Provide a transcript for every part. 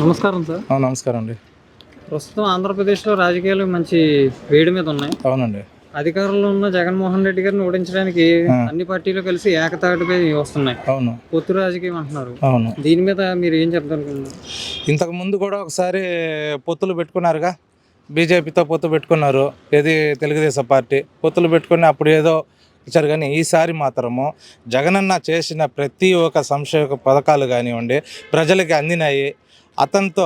నమస్కారం సార్. నమస్కారం అండి. ప్రస్తుతం ఆంధ్రప్రదేశ్‌లో రాజకీయాలు మంచి వేడి మీద ఉన్నాయి. అవునండి. అధికారంలో ఉన్న జగన్మోహన్ రెడ్డి గారిని ఓడించడానికి ఆ! అన్ని పార్టీలు కలిసి ఏకతాటిపై వస్తున్నాయి. అవును. పొత్తు రాజకీయం అంటున్నారు. అవును. దీని మీద మీరు ఏం చెప్తారనుకుంటున్నారు? ఇంతకు ముందు కూడా ఒకసారి పొత్తులు పెట్టుకున్నారుగా. బీజేపీతో పొత్తు పెట్టుకున్నారు. ఏది తెలుగుదేశం పార్టీ. పొత్తులు పెట్టుకొని అప్పుడు ఏదో ఇచ్చారు కానీ ఈసారి మాత్రము జగనన్న చేసిన ప్రతి ఒక్క సంక్షేమ పథకాలు కానివ్వండి ప్రజలకి అందినాయి. అతనితో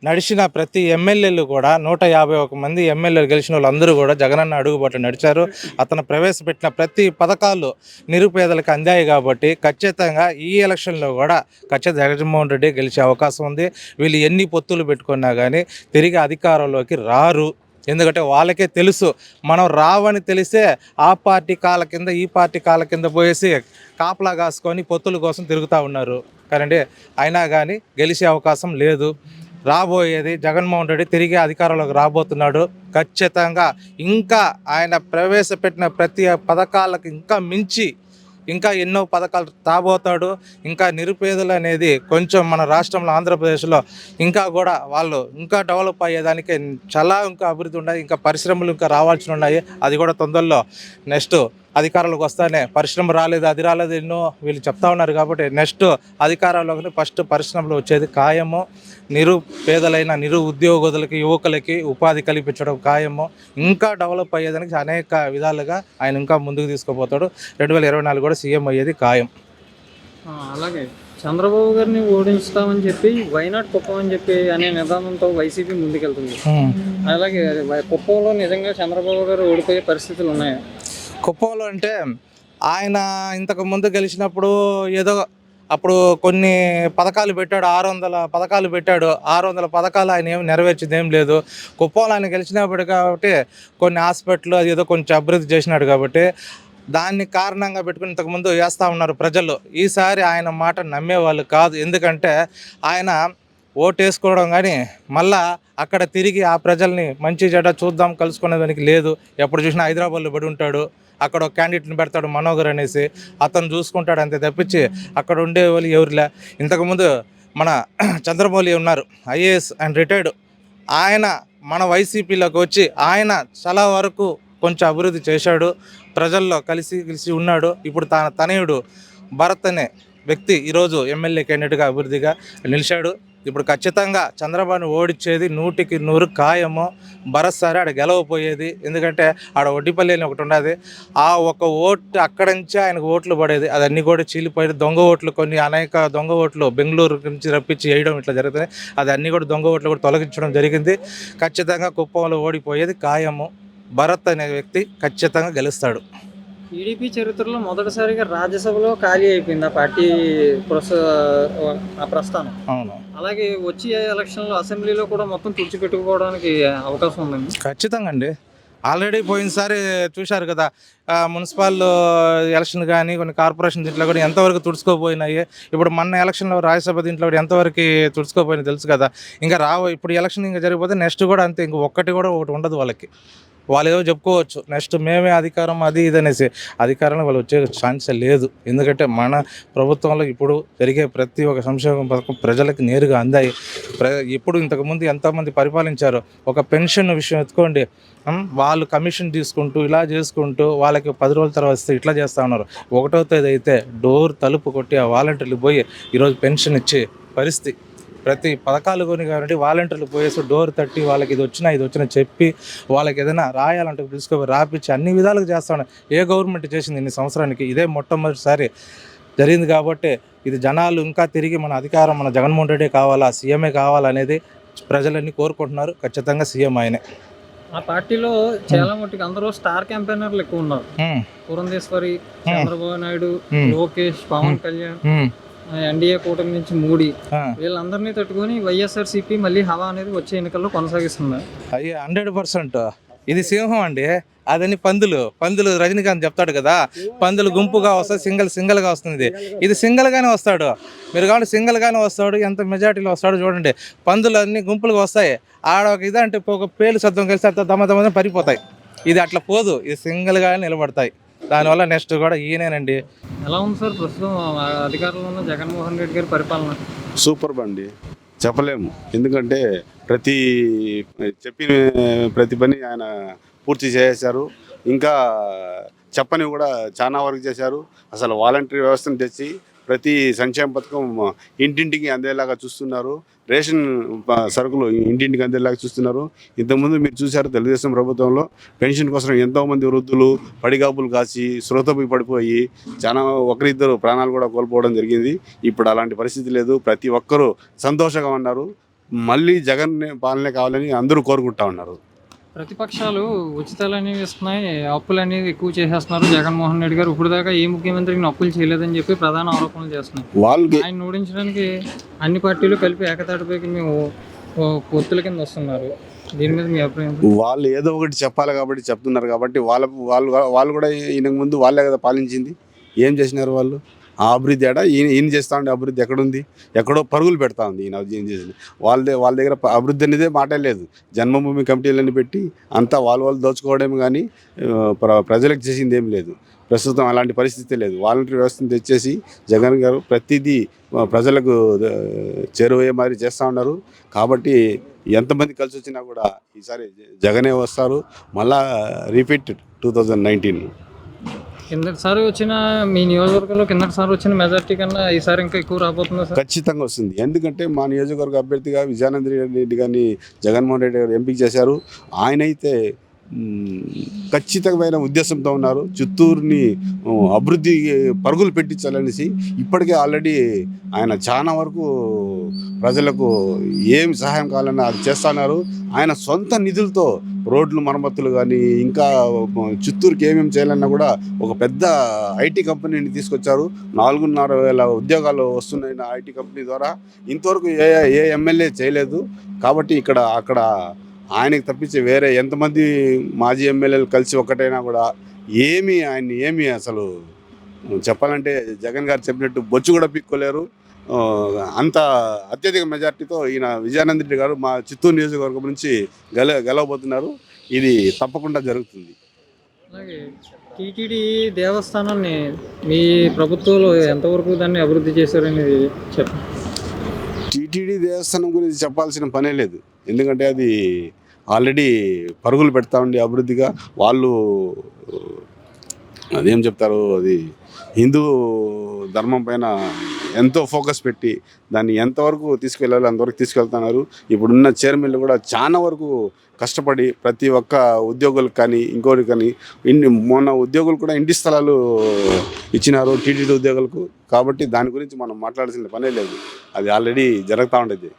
నడిచిన ప్రతి ఎమ్మెల్యేలు కూడా 151 మంది ఎమ్మెల్యేలు గెలిచిన వాళ్ళందరూ కూడా జగనన్న అడుగుబాటు నడిచారు. అతను ప్రవేశపెట్టిన ప్రతి పథకాలు నిరుపేదలకు అందాయి కాబట్టి ఖచ్చితంగా ఈ ఎలక్షన్లో కూడా ఖచ్చితంగా జగన్మోహన్ రెడ్డి గెలిచే అవకాశం ఉంది. వీళ్ళు ఎన్ని పొత్తులు పెట్టుకున్నా కానీ తిరిగి అధికారంలోకి రారు. ఎందుకంటే వాళ్ళకే తెలుసు మనం రావని తెలిసే ఆ పార్టీ కాళ్ళ కింద ఈ పార్టీ కాళ్ళ కింద పోయేసి కాపలా కాసుకొని పొత్తుల కోసం తిరుగుతూ ఉన్నారు. కానీ అయినా కానీ గెలిచే అవకాశం లేదు. రాబోయేది జగన్మోహన్ రెడ్డి తిరిగి అధికారంలోకి రాబోతున్నాడు. ఖచ్చితంగా ఇంకా ఆయన ప్రవేశపెట్టిన ప్రతి పథకాలకు ఇంకా మించి ఇంకా ఎన్నో పథకాలు రాబోతాడు. ఇంకా నిరుపేదలు అనేది కొంచెం మన రాష్ట్రంలో ఆంధ్రప్రదేశ్లో ఇంకా కూడా వాళ్ళు ఇంకా డెవలప్ అయ్యేదానికి చాలా ఇంకా అభివృద్ధి ఉన్నాయి. ఇంకా పరిశ్రమలు ఇంకా రావాల్సి ఉన్నాయి. అది కూడా తొందరలో నెక్స్ట్ అధికారంలోకి వస్తానే పరిశ్రమ రాలేదు అది రాలేదు ఎన్నో వీళ్ళు చెప్తా ఉన్నారు. కాబట్టి నెక్స్ట్ అధికారంలోకి ఫస్ట్ పరిశ్రమలు వచ్చేది ఖాయము. నిరుపేదలైన ఉద్యోగులకి యువకులకి ఉపాధి కల్పించడం ఖాయము. ఇంకా డెవలప్ అయ్యేదానికి అనేక విధాలుగా ఆయన ఇంకా ముందుకు తీసుకుపోతాడు. 2024 కూడా సీఎం అయ్యేది ఖాయం. అలాగే చంద్రబాబు గారిని ఓడించుతామని చెప్పి వైనాట్ కుప్పం అని చెప్పి అనే నిదానంతో వైసీపీ ముందుకెళ్తుంది. అలాగే కుప్పంలో నిజంగా చంద్రబాబు గారు ఓడిపోయే పరిస్థితులు ఉన్నాయా? కుప్పంలో అంటే ఆయన ఇంతకు ముందు గెలిచినప్పుడు ఏదో అప్పుడు కొన్ని పథకాలు పెట్టాడు. 600 పథకాలు పెట్టాడు. 600 పథకాలు ఆయన ఏమి నెరవేర్చింది ఏం లేదు. కుప్పంలో ఆయన గెలిచినప్పుడు కాబట్టి కొన్ని హాస్పిటల్ అది ఏదో కొంచెం అభివృద్ధి చేసినాడు కాబట్టి దాన్ని కారణంగా పెట్టుకుని ఇంతకుముందు వేస్తూ ఉన్నారు ప్రజలు. ఈసారి ఆయన మాట నమ్మేవాళ్ళు కాదు. ఎందుకంటే ఆయన ఓటేసుకోవడం కానీ మళ్ళా అక్కడ తిరిగి ఆ ప్రజల్ని మంచి చెడ్డ చూద్దాం కలుసుకునేదానికి లేదు. ఎప్పుడు చూసినా హైదరాబాద్లో పడి ఉంటాడు. అక్కడ ఒక క్యాండిడేట్ని పెడతాడు మనోహర్ అనేసి, అతను చూసుకుంటాడు అంతే తప్పించి అక్కడ ఉండే వాళ్ళు ఎవరులే. ఇంతకుముందు మన చంద్రమౌళి ఉన్నారు, ఐఏఎస్ అండ్ రిటైర్డ్. ఆయన మన వైసీపీలోకి వచ్చి ఆయన చాలా వరకు కొంచెం అభివృద్ధి చేశాడు. ప్రజల్లో కలిసి ఉన్నాడు. ఇప్పుడు తన తనయుడు భరత్ అనే వ్యక్తి ఈరోజు ఎమ్మెల్యే క్యాండిడేట్గా అభివృద్ధిగా నిలిచాడు. ఇప్పుడు ఖచ్చితంగా చంద్రబాబుని ఓడించేది 100కి 100 ఖాయము. భరత్ సారి ఆడ గెలవపోయేది. ఎందుకంటే ఆడ ఒడ్డిపల్లి అని ఒకటి ఉండేది. ఆ ఒక ఓటు అక్కడి నుంచి ఆయనకు ఓట్లు పడేది. అదన్నీ కూడా చీలిపోయేది. దొంగ ఓట్లు కొన్ని అనేక దొంగ ఓట్లు బెంగళూరు నుంచి రప్పించి వేయడం ఇట్లా జరుగుతుంది. అది అన్నీ కూడా దొంగ ఓట్లు కూడా తొలగించడం జరిగింది. ఖచ్చితంగా కుప్పంలో ఓడిపోయేది ఖాయము. భరత్ అనే వ్యక్తి ఖచ్చితంగా గెలుస్తాడు. టీడీపీ చరిత్రలో మొదటిసారిగా రాజ్యసభలో ఖాళీ అయిపోయింది ఆ పార్టీ ప్రస్థానం. అవును. అలాగే వచ్చే ఎలక్షన్లో అసెంబ్లీలో కూడా మొత్తం తుడిచిపెట్టుకోవడానికి అవకాశం ఉందండి. ఖచ్చితంగా అండి. ఆల్రెడీ పోయినసారి చూశారు కదా, మున్సిపల్ ఎలక్షన్ కానీ కొన్ని కార్పొరేషన్ దీంట్లో కూడా ఎంతవరకు తుడుచుకోపోయినాయి. ఇప్పుడు మొన్న ఎలక్షన్లో రాజ్యసభ దీంట్లో కూడా ఎంతవరకు తుడుచుకోపోయినాయి తెలుసు కదా. ఇంకా ఇప్పుడు ఎలక్షన్ ఇంకా జరిగిపోతే నెక్స్ట్ కూడా అంతే. ఇంక ఒకటి ఉండదు వాళ్ళకి. వాళ్ళు ఏదో చెప్పుకోవచ్చు నెక్స్ట్ మేమే అధికారం అది ఇది అనేసి. అధికారంలో వాళ్ళు వచ్చే ఛాన్స్ లేదు. ఎందుకంటే మన ప్రభుత్వంలో ఇప్పుడు జరిగే ప్రతి ఒక్క సంక్షేమ పథకం ప్రజలకు నేరుగా అందాయి. ఇప్పుడు ఇంతకుముందు ఎంతోమంది పరిపాలించారు. ఒక పెన్షన్ విషయం ఎత్తుకోండి, వాళ్ళు కమిషన్ తీసుకుంటూ ఇలా చేసుకుంటూ వాళ్ళకి 10 రోజుల తర్వాత వస్తే ఇట్లా చేస్తూ ఉన్నారు. 1వ తేదీ అయితే డోర్ తలుపు కొట్టి ఆ వాలంటీర్లు పోయి ఈరోజు పెన్షన్ ఇచ్చే పరిస్థితి. ప్రతి పథకాలు కొని కాబట్టి వాలంటీర్లు పోయేసి డోర్ తట్టి వాళ్ళకి ఇది వచ్చినా చెప్పి వాళ్ళకి ఏదైనా రాయాలంటే తీసుకొని రాపించి అన్ని విధాలుగా చేస్తాను. ఏ గవర్నమెంట్ చేసింది ఇన్ని సంవత్సరానికి? ఇదే మొట్టమొదటిసారి జరిగింది. కాబట్టి ఇది జనాలు ఇంకా తిరిగి మన అధికారం మన జగన్మోహన్ రెడ్డి కావాలా, సీఎంఏ కావాలనేది ప్రజలన్నీ కోరుకుంటున్నారు. ఖచ్చితంగా సీఎం ఆయనే. ఆ పార్టీలో చాలా మట్టుకు అందరూ స్టార్ క్యాంపెయినర్లు ఎక్కువ ఉన్నారు. పురంధేశ్వరి, చంద్రబాబు నాయుడు, లోకేష్, పవన్ కళ్యాణ్, ఎన్డీఏ కూటమి నుంచి మోడీ, వీళ్ళందరినీ తట్టుకొని వైఎస్ఆర్సీపీ మళ్ళీ హవా అనేది వచ్చే ఎన్నికల్లో కొనసాగిస్తున్నారు. అయ్యే 100%. ఇది సింహం అండి, అదని పందులు రజనీకాంత్ చెప్తాడు కదా, పందులు గుంపుగా వస్తాయి, సింగిల్గా వస్తుంది. ఇది సింగిల్గానే వస్తాడు. మీరు కాబట్టి సింగిల్గానే వస్తాడు. ఎంత మెజార్టీలో వస్తాడు చూడండి. పందులు అన్ని గుంపులుగా వస్తాయి. ఆడ ఒక ఇదంటే ఒక పేలు శబ్దం కలిసి దమ్మ పరిపోతాయి. ఇది అట్లా పోదు. ఇది సింగిల్గానే నిలబడతాయి. దానివల్ల నెక్స్ట్ కూడా ఈయనేనండి. ఎలా ఉంది సార్ ప్రస్తుతం అధికారంలో ఉన్న జగన్మోహన్ రెడ్డి గారి పరిపాలన? సూపర్ అండి. చెప్పలేము. ఎందుకంటే చెప్పిన ప్రతి పని ఆయన పూర్తి చేశారు. ఇంకా చెప్పని కూడా చాలా వరకు చేశారు. అసలు వాలంటరీ వ్యవస్థను తెచ్చి ప్రతి సంక్షేమ పథకం ఇంటింటికి అందేలాగా చూస్తున్నారు. రేషన్ సరుకులు ఇంటింటికి అందేలాగా చూస్తున్నారు. ఇంతకుముందు మీరు చూశారు తెలుగుదేశం ప్రభుత్వంలో పెన్షన్ కోసం ఎంతోమంది వృద్ధులు పడిగాపులు కాసి శ్రోతపై పడిపోయి చాలా ఒకరిద్దరు ప్రాణాలు కూడా కోల్పోవడం జరిగింది. ఇప్పుడు అలాంటి పరిస్థితి లేదు. ప్రతి ఒక్కరూ సంతోషంగా ఉన్నారు. మళ్ళీ జగన్ పాలనే కావాలని అందరూ కోరుకుంటా ఉన్నారు. ప్రతిపక్షాలు ఉచితాలు అనేవి ఇస్తున్నాయి, అప్పులు అనేవి ఎక్కువ చేసేస్తున్నారు జగన్మోహన్ రెడ్డి గారు. ఇప్పుడు దాకా ఏ ముఖ్యమంత్రికి అప్పులు చేయలేదని చెప్పి ప్రధాన ఆరోపణలు చేస్తున్నాయి. వాళ్ళకి ఆయన ఓడించడానికి అన్ని పార్టీలు కలిపి ఏకతాటిపైకి మేము పొత్తుల కింద వస్తున్నారు. దీని మీద మీ అభిప్రాయం? వాళ్ళు ఏదో ఒకటి చెప్పాలి కాబట్టి చెప్తున్నారు కాబట్టి వాళ్ళు కూడా ఈయనకు ముందు వాళ్ళే కదా పాలించింది. ఏం చేసినారు వాళ్ళు? ఆ అభివృద్ధి ఈయన చేస్తా ఉండే అభివృద్ధి ఎక్కడుంది? ఎక్కడో పరుగులు పెడతా ఉంది ఈయన ఏం చేసింది. వాళ్ళ దగ్గర అభివృద్ధి అనేదే మాటే లేదు. జన్మభూమి కమిటీలన్నీ పెట్టి అంతా వాళ్ళు దోచుకోవడం కానీ ప్రజలకు చేసింది ఏం లేదు. ప్రస్తుతం అలాంటి పరిస్థితి లేదు. వాలంటరీ వ్యవస్థను తెచ్చేసి జగన్ గారు ప్రతిదీ ప్రజలకు చేరువయ్యే మాదిరి చేస్తూ ఉన్నారు. కాబట్టి ఎంతమంది కలిసి వచ్చినా కూడా ఈసారి జగనే వస్తారు. మళ్ళా రిపీట్ 2019. కిందటిసారి వచ్చిన మీ నియోజకవర్గంలో కిందటిసారి వచ్చిన మెజార్టీ కన్నా ఈసారి ఇంకా ఎక్కువ రాబోతుందా సార్? ఖచ్చితంగా వస్తుంది. ఎందుకంటే మా నియోజకవర్గ అభ్యర్థిగా విజయానంద రెడ్డి గారిని జగన్మోహన్ రెడ్డి గారు ఎంపిక చేశారు. ఆయనైతే ఖచ్చితమైన ఉద్దేశంతో ఉన్నారు. చిత్తూరుని అభివృద్ధి పరుగులు పెట్టించాలనేసి ఇప్పటికే ఆల్రెడీ ఆయన చాలా వరకు ప్రజలకు ఏమి సహాయం కావాలన్నా అది చేస్తున్నారు. ఆయన సొంత నిధులతో రోడ్లు మరమ్మతులు కానీ ఇంకా చిత్తూరుకి ఏమేమి చేయాలన్నా కూడా ఒక పెద్ద ఐటీ కంపెనీని తీసుకొచ్చారు. 4,500 ఉద్యోగాలు వస్తున్నాయి ఐటీ కంపెనీ ద్వారా. ఇంతవరకు ఏ ఎమ్మెల్యే చేయలేదు. కాబట్టి అక్కడ ఆయనకి తప్పించి వేరే ఎంతమంది మాజీ ఎమ్మెల్యేలు కలిసి ఒక్కటైనా కూడా ఆయన్ని అసలు చెప్పాలంటే జగన్ గారు చెప్పినట్టు బొచ్చు కూడా పిక్కోలేరు. అంత అత్యధిక మెజార్టీతో ఈయన విజయానంద రెడ్డి గారు మా చిత్తూరు నియోజకవర్గం నుంచి గెలవబోతున్నారు. ఇది తప్పకుండా జరుగుతుంది. అలాగే టీటీడీ దేవస్థానాన్ని మీ ప్రభుత్వంలో ఎంతవరకు దాన్ని అభివృద్ధి చేశారనేది చెప్పండి. టీటీడీ దేవస్థానం గురించి చెప్పాల్సిన పనే లేదు. ఎందుకంటే అది ఆల్రెడీ పరుగులు పెడతా ఉండి అభివృద్ధిగా వాళ్ళు అదేం చెప్తారు, అది హిందూ ధర్మం పైన ఎంతో ఫోకస్ పెట్టి దాన్ని ఎంతవరకు తీసుకెళ్ళాలో అంతవరకు తీసుకెళ్తున్నారు. ఇప్పుడున్న చైర్మన్లు కూడా చాలా వరకు కష్టపడి ప్రతి ఒక్క ఉద్యోగులకు కానీ ఇంకోటి కానీ మొన్న ఉద్యోగులు కూడా ఇంటి స్థలాలు ఇచ్చినారు టీటీడీ ఉద్యోగులకు. కాబట్టి దాని గురించి మనం మాట్లాడాల్సిన పనే లేదు. అది ఆల్రెడీ జరుగుతూ ఉండేది.